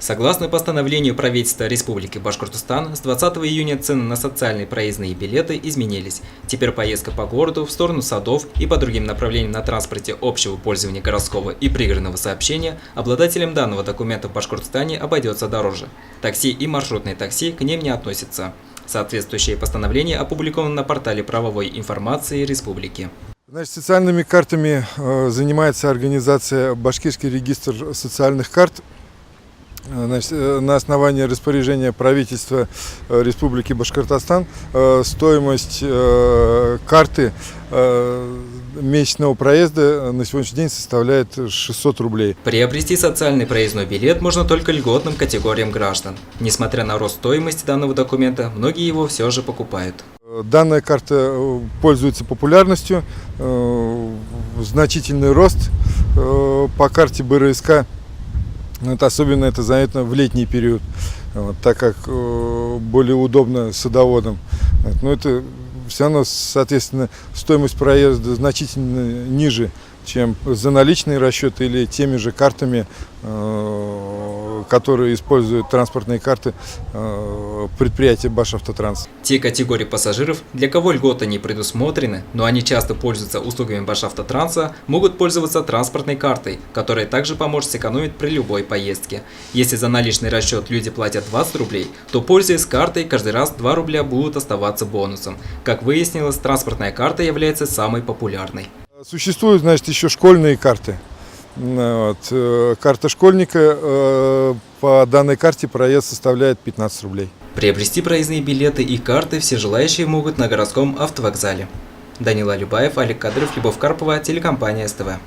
Согласно постановлению правительства Республики Башкортостан, с 20 июня цены на социальные проездные билеты изменились. Теперь поездка по городу, в сторону садов и по другим направлениям на транспорте общего пользования городского и пригородного сообщения обладателям данного документа в Башкортостане обойдется дороже. Такси и маршрутные такси к ним не относятся. Соответствующее постановление опубликовано на портале правовой информации Республики. Значит, социальными картами занимается организация «Башкирский регистр социальных карт». Значит, на основании распоряжения правительства Республики Башкортостан стоимость карты месячного проезда на сегодняшний день составляет 600 рублей. Приобрести социальный проездной билет можно только льготным категориям граждан. Несмотря на рост стоимости данного документа, многие его все же покупают. Данная карта пользуется популярностью, значительный рост по карте БРСК. Особенно это заметно в летний период, так как более удобно садоводам. Но это все равно, соответственно, стоимость проезда значительно ниже, чем за наличные расчеты или теми же картами, которые используют транспортные карты предприятия Башавтотранс. Те категории пассажиров, для кого льготы не предусмотрены, но они часто пользуются услугами Башавтотранса, могут пользоваться транспортной картой, которая также поможет сэкономить при любой поездке. Если за наличный расчет люди платят 20 рублей, то, пользуясь картой, каждый раз 2 рубля будут оставаться бонусом. Как выяснилось, транспортная карта является самой популярной. Существуют, значит, еще школьные карты. Карта школьника, по данной карте проезд составляет 15 рублей. Приобрести проездные билеты и карты все желающие могут на городском автовокзале. Данила Любаев, Олег Кадыров, Любовь Карпова, телекомпания СТВ.